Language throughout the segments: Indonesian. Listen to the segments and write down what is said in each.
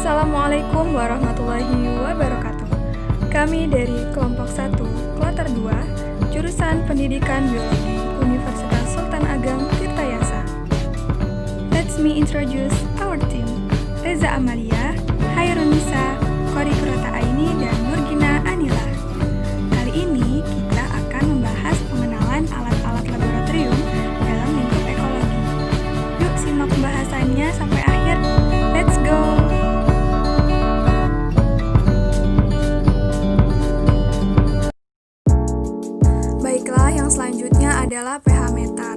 Assalamualaikum warahmatullahi wabarakatuh. Kami dari kelompok 1, kloter 2, jurusan Pendidikan Biologi Universitas Sultan Ageng Tirtayasa. Let me introduce our team. Reza Amalia, Hairun Nisa, Kori Kurata Aini, dan Nurgina Anila. Kali ini kita akan membahas pengenalan alat-alat laboratorium dalam lingkup ekologi. Yuk simak pembahasannya sampai akhir. Let's go! Baiklah, yang selanjutnya adalah pH meter.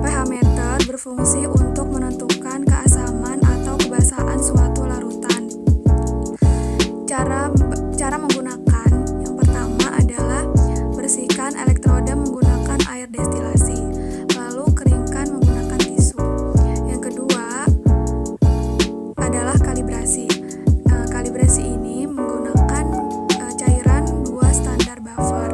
pH meter berfungsi untuk menentukan keasaman atau kebasahan suatu larutan. Cara menggunakan yang pertama adalah bersihkan elektroda menggunakan air destilasi, lalu keringkan menggunakan tisu. Yang kedua adalah kalibrasi. Kalibrasi ini menggunakan cairan 2 standar buffer.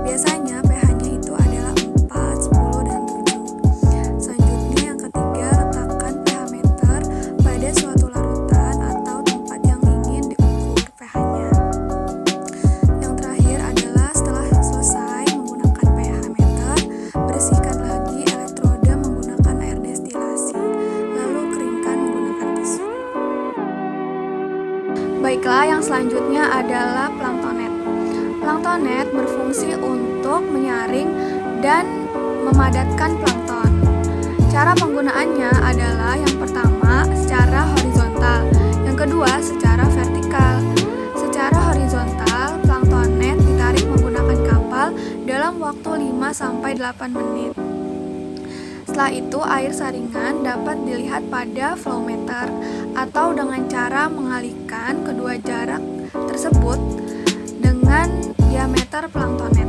Biasanya pH-nya itu adalah 4, 10, dan 7. Selanjutnya yang ketiga, letakkan pH meter pada suatu larutan atau tempat yang ingin diukur pH-nya. Yang terakhir adalah setelah selesai menggunakan pH meter, bersihkan lagi elektroda menggunakan air destilasi, lalu keringkan menggunakan tisu. Baiklah, yang selanjutnya adalah planktonet. Planktonet berfungsi untuk menyaring dan memadatkan plankton. Cara penggunaannya adalah yang pertama secara horizontal, yang kedua secara vertikal. Secara horizontal, planktonet ditarik menggunakan kapal dalam waktu 5-8 menit. Setelah itu, air saringan dapat dilihat pada flow meter atau dengan cara mengalihkan kedua jarak tersebut dengan diameter planktonet.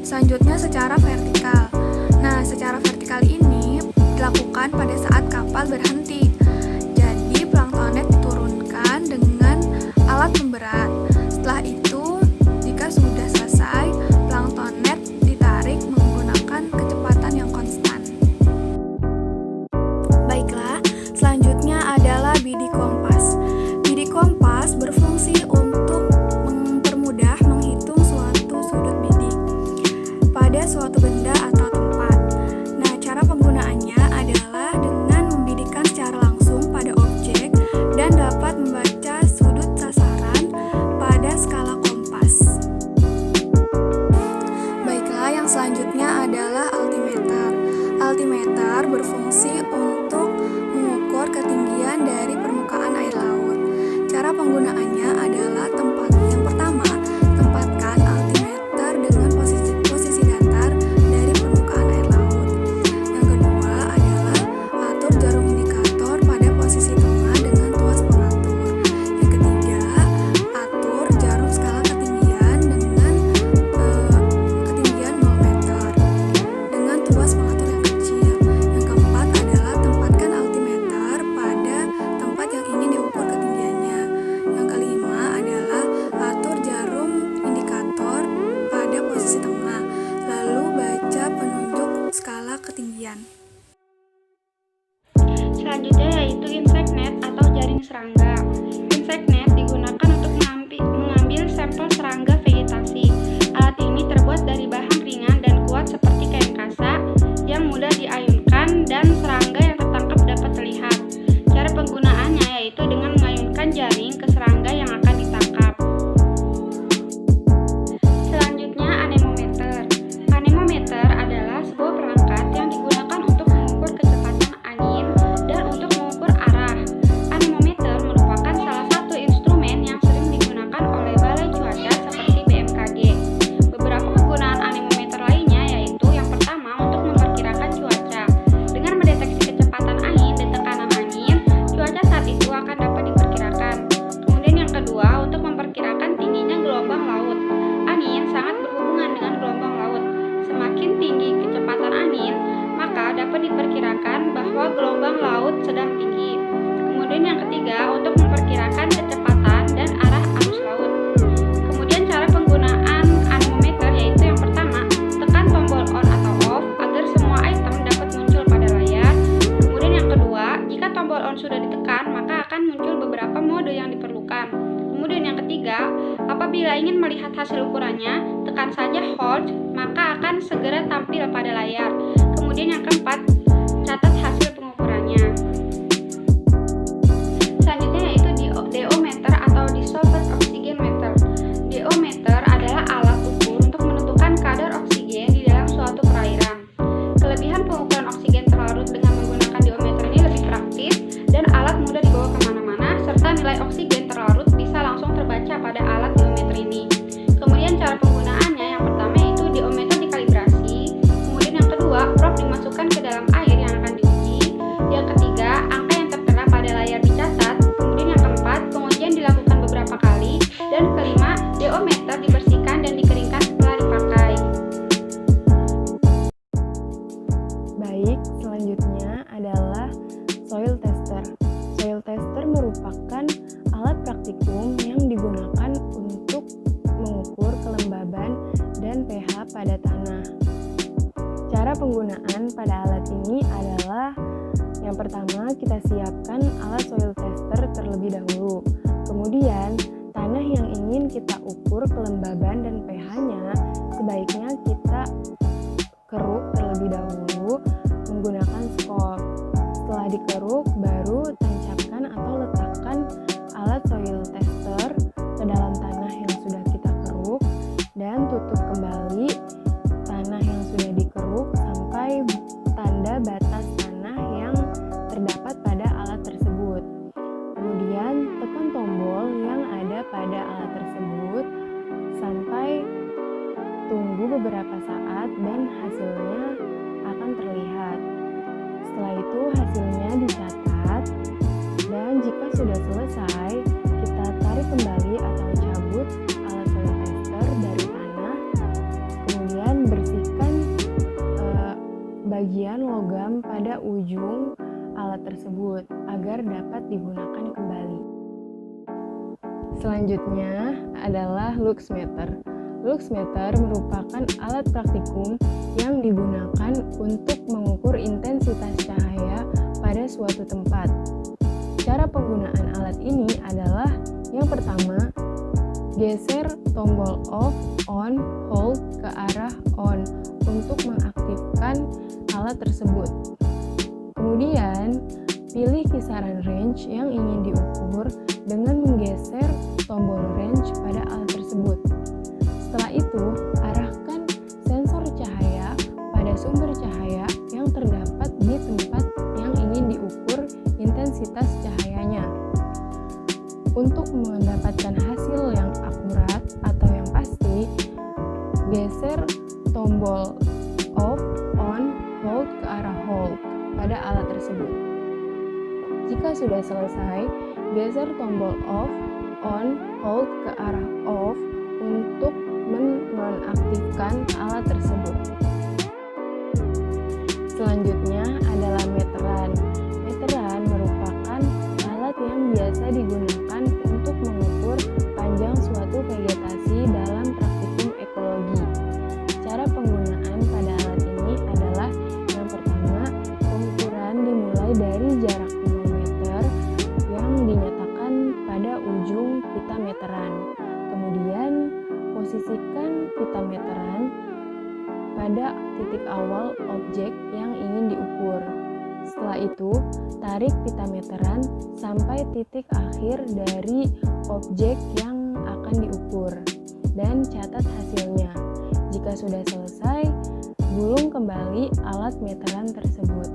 Selanjutnya secara vertikal. Nah, secara vertikal ini dilakukan pada saat kapal berhenti. Jadi, planktonet diturunkan dengan alat pemberat. Setelah itu, jika sudah selesai, planktonet ditarik menggunakan kecepatan yang konstan. Baiklah, selanjutnya adalah bidik kompas. Bidik kompas berfungsi untuk mempermudah menghitung suatu sudut bidik pada suatu benda atau tempat. Nah, cara penggunaannya adalah dengan membidikkan secara langsung pada objek dan dapat membaca sudut sasaran pada skala kompas. Baiklah, yang selanjutnya adalah altimeter. Altimeter berfungsi untuk mengukur ketinggian dari permukaan air laut. Cara penggunaannya adalah yang pertama, tempatkan altimeter dengan posisi datar dari permukaan air laut. Yang kedua adalah atur jarum indikator pada posisi tengah dengan tuas pengatur. Yang ketiga, atur jarum skala ketinggian dengan ketinggian 0 meter dengan tuas pengatur yang kecil. Yang keempat adalah tempatkan altimeter pada tempat yang ingin diukur ketinggiannya. Yang kelima adalah atur jarum indikator pada posisi tengah, lalu baca penunjuk skala ketinggian. Selanjutnya yaitu insect net atau jaring serangga. Insect net digunakan untuk mengambil sampel serangga vegetasi. Alat ini terbuat dari bahan ringan dan kuat seperti kain kasa yang mudah diayunkan dan serangga yang tertangkap dapat terlihat. Cara penggunaannya yaitu dengan mengayunkan jaring ke serangga yang akan ditangkap. Selanjutnya anemometer. Anemometer adalah sebuah perangkat yang digunakan untuk mengukur kecepatan angin dan untuk mengukur arah. Anemometer merupakan salah satu instrumen yang sering digunakan oleh balai cuaca seperti BMKG. Beberapa kegunaan anemometer lainnya yaitu yang pertama untuk memperkirakan cuaca. Dengan mendeteksi kecepatan angin dan tekanan angin, cuaca saat itu akan dapat diperkirakan. Kemudian yang kedua untuk memperkirakan tingginya gelombang laut. Angin sangat berhubungan dengan gelombang laut. Semakin tinggi kecepatan angin, maka dapat diperkirakan bahwa gelombang laut sedang tinggi. Kemudian yang ketiga untuk memperkirakan kecepatan dan arah arus laut. Kemudian cara penggunaan anemometer yaitu yang pertama, tekan tombol on atau off agar semua item dapat muncul pada layar. Kemudian yang kedua, jika tombol on sudah ditekan, maka akan muncul beberapa mode yang Apabila ingin melihat hasil ukurannya, tekan saja Hold, maka akan segera tampil pada layar. Kemudian yang keempat, catat hasil pengukurannya. Selanjutnya yaitu DO-meter atau Dissolved Oxygen Meter. DO-meter adalah alat ukur untuk menentukan kadar oksigen di dalam suatu perairan. Kelebihan pengukuran oksigen terlarut dengan menggunakan DO-meter ini lebih praktis dan alat mudah dibawa kemana-mana, serta nilai oksigen terlarut bisa langsung terbaca pada alat DO-meter ini. Kemudian cara penggunaannya, yang pertama yaitu DO-meter dikalibrasi, kemudian yang kedua, probe dimasukkan ke dalam air yang akan diuji, yang ketiga, angka yang tertera pada layar dicatat, kemudian yang keempat, pengujian dilakukan beberapa kali, dan kelima, DO-meter dibersihkan dan dikeringkan setelah dipakai. Baik, selanjutnya adalah soil tester. Soil tester merupakan alat praktikum yang digunakan untuk mengukur kelembaban dan pH pada tanah. Cara penggunaan pada alat ini adalah yang pertama, kita siapkan alat soil tester terlebih dahulu. Kemudian, tanah yang ingin kita ukur kelembaban dan pH-nya sebaiknya kita keruk terlebih dahulu menggunakan skop. Setelah dikeruk, baru tancapkan atau letakkan alat soil tester ke dalam tanah yang sudah kita keruk dan tutup kembali tanah yang sudah dikeruk sampai tanda batas tanah yang terdapat pada alat tersebut. Kemudian tekan tombol yang ada pada alat tersebut sampai tunggu beberapa saat dan hasilnya akan terlihat. Setelah itu hasilnya dicatat dan jika sudah selesai, kita tarik kembali atau cabut alat soil tester dari tanah. Kemudian bersihkan bagian logam pada ujung alat tersebut agar dapat digunakan kembali. Selanjutnya adalah luxmeter. Luxmeter merupakan alat praktikum yang digunakan untuk mengukur intensitas cahaya pada suatu tempat. Cara penggunaan alat ini adalah yang pertama, geser tombol off, on, hold ke arah on untuk mengaktifkan alat tersebut. Kemudian, pilih kisaran range yang ingin diukur dengan menggeser tombol range pada alat tersebut. Setelah itu, arahkan sensor cahaya pada sumber cahaya yang terdapat di tempat yang ingin diukur intensitas cahayanya. Untuk mendapatkan hasil yang akurat atau yang pasti, geser tombol off, on, hold ke arah hold pada alat tersebut. Jika sudah selesai, geser tombol off, on, hold ke arah off untuk menonaktifkan alat tersebut. Selanjutnya adalah meteran. Meteran merupakan alat yang biasa digunakan untuk mengukur panjang suatu vegetasi dalam praktikum ekologi. Cara penggunaan pada alat ini adalah yang pertama, pengukuran dimulai dari jarak 0 meter yang dinyatakan pada ujung pita meteran. Kemudian, posisikan pita meteran pada titik awal objek yang ingin diukur. Setelah itu, tarik pita meteran sampai titik akhir dari objek yang akan diukur dan catat hasilnya. Jika sudah selesai, gulung kembali alat meteran tersebut.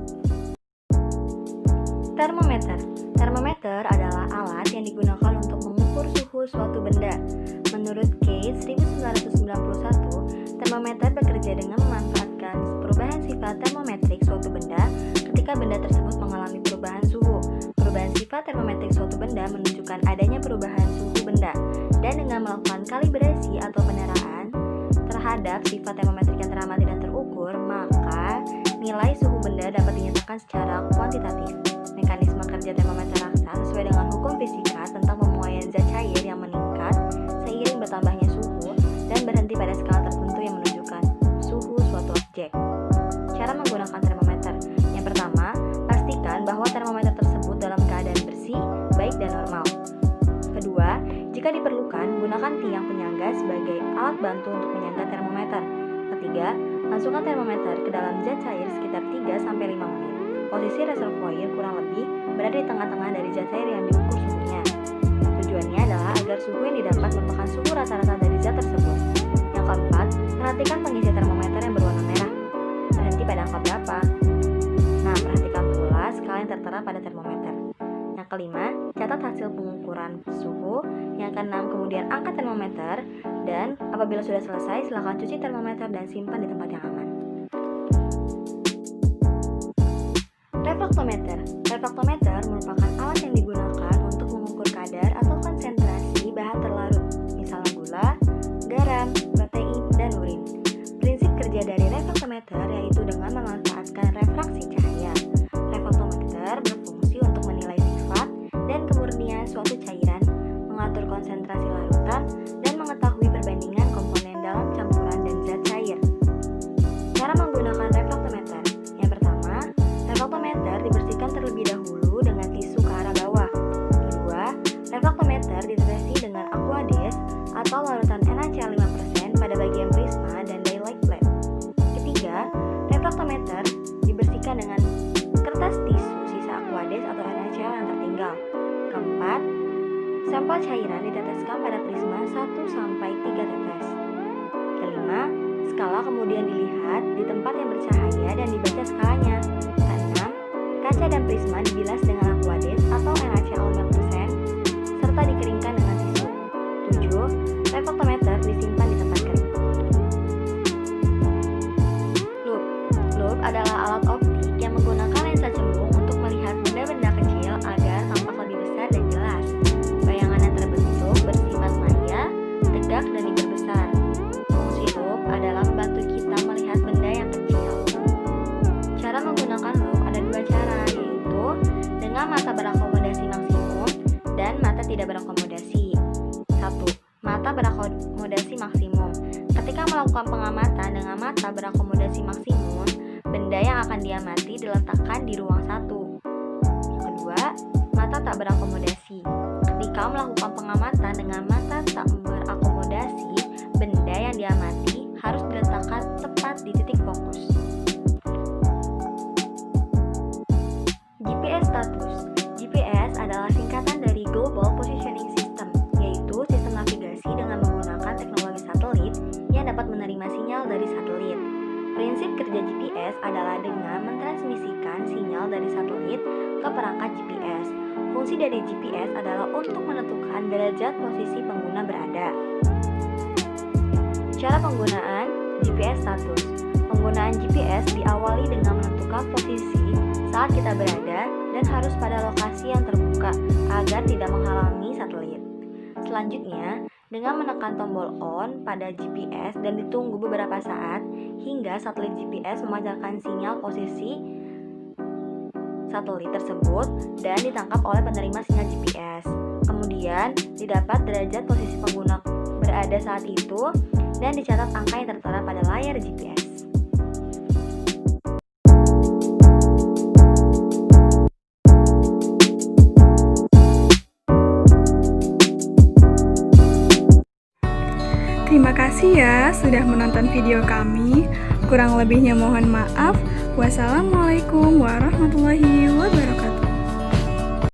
Termometer. Termometer adalah alat yang digunakan untuk mengukur suhu suatu benda. Menurut Case 1991, termometer bekerja dengan memanfaatkan perubahan sifat termometrik suatu benda ketika benda tersebut mengalami perubahan suhu. Perubahan sifat termometrik suatu benda menunjukkan adanya perubahan suhu benda, dan dengan melakukan kalibrasi atau penerapan terhadap sifat termometrik yang teramati dan terukur, maka nilai suhu benda dapat dinyatakan secara kuantitatif. Mekanisme kerja termometer raksa sesuai dengan hukum fisika tentang pemuaian zat cair yang meningkat seiring bertambahnya suhu dan berhenti pada skala tertentu yang menunjukkan suhu suatu objek. Cara menggunakan termometer. Yang pertama, pastikan bahwa termometer tersebut dalam keadaan bersih, baik dan normal. Kedua, jika Jika diperlukan, gunakan tiang penyangga sebagai alat bantu untuk menyangga termometer. Ketiga, masukkan termometer ke dalam zat cair sekitar 3-5 menit. Posisi reservoir kurang lebih berada di tengah-tengah dari zat cair yang diukur suhunya. Tujuannya adalah agar suhu yang didapat merupakan suhu rata-rata dari zat tersebut. Yang keempat, perhatikan pengisi termometer yang berwarna merah. Berhenti pada angka berapa? Nah, perhatikan pula skala yang tertera pada termometer. Yang kelima, catat hasil pengukuran suhu. Yang keenam, kemudian angkat termometer. Dan apabila sudah selesai, silakan cuci termometer dan simpan di tempat yang aman. Refraktometer. Refraktometer merupakan alat yang digunakan untuk mengukur kadar atau konsentrasi bahan terlarut, misalnya gula, garam, protein, dan urin. Prinsip kerja dari refraktometer yaitu dengan memanfaatkan refraksi cahaya. Refraktometer berfungsi untuk menilai sifat dan kemurnian suatu cairan, mengatur konsentrasi larutan, dan mengetahui perbandingan komponen dalam campuran dan zat cair. Cara menggunakan refraktometer. Yang pertama, refraktometer dibersihkan terlebih dahulu dengan tisu ke arah bawah. Kedua, refraktometer ditetesi dengan aquades atau larutan NaCl 5% pada bagian prisma dan daylight plate. Ketiga, refraktometer dibersihkan dengan kertas tisu sisa aquades atau NaCl yang tertinggal. Keempat, sampel cairan diteteskan pada prisma 1-3 tetes. Kelima, skala kemudian dilihat di tempat yang bercahaya dan dibaca skalanya. Keenam, kaca dan prisma dibilas dengan aquades atau NaCl 5% serta dikeringkan dengan tisu. 7. Refraktometer disimpan di tempat kering. Loop adalah alat optik yang menggunakan lensa cembung untuk melihat benda-benda kecil agar tampak lebih besar dan jelas. Bayangan yang terbentuk bersifat maya, tegak, dan diperbesar. Fungsi loop adalah membantu kita melihat benda yang kecil. Cara menggunakan loop ada dua cara, yaitu dengan mata berakomodasi maksimum dan mata tidak berakomodasi. 1. Mata berakomodasi maksimum. Ketika melakukan pengamatan dengan mata berakomodasi maksimum, benda yang akan diamati diletakkan di ruang 1. Kedua, mata tak berakomodasi. Ketika melakukan pengamatan dengan mata tak berakomodasi, benda yang diamati harus diletakkan tepat di titik fokus. GPS status. GPS adalah singkatan dari Global Positioning System, yaitu sistem navigasi dengan menggunakan teknologi satelit yang dapat menerima sinyal dari satelit. Prinsip kerja GPS adalah dengan mentransmisikan sinyal dari satelit ke perangkat GPS. Fungsi dari GPS adalah untuk menentukan derajat posisi pengguna berada. Cara penggunaan GPS status. Penggunaan GPS diawali dengan menentukan posisi saat kita berada dan harus pada lokasi yang terbuka agar tidak menghalangi satelit. Selanjutnya, dengan menekan tombol on pada GPS dan ditunggu beberapa saat hingga satelit GPS memancarkan sinyal posisi satelit tersebut dan ditangkap oleh penerima sinyal GPS. Kemudian, didapat derajat posisi pengguna berada saat itu dan dicatat angka yang tertera pada layar GPS. Terima kasih ya sudah menonton video kami. Kurang lebihnya mohon maaf. Wassalamualaikum warahmatullahi wabarakatuh.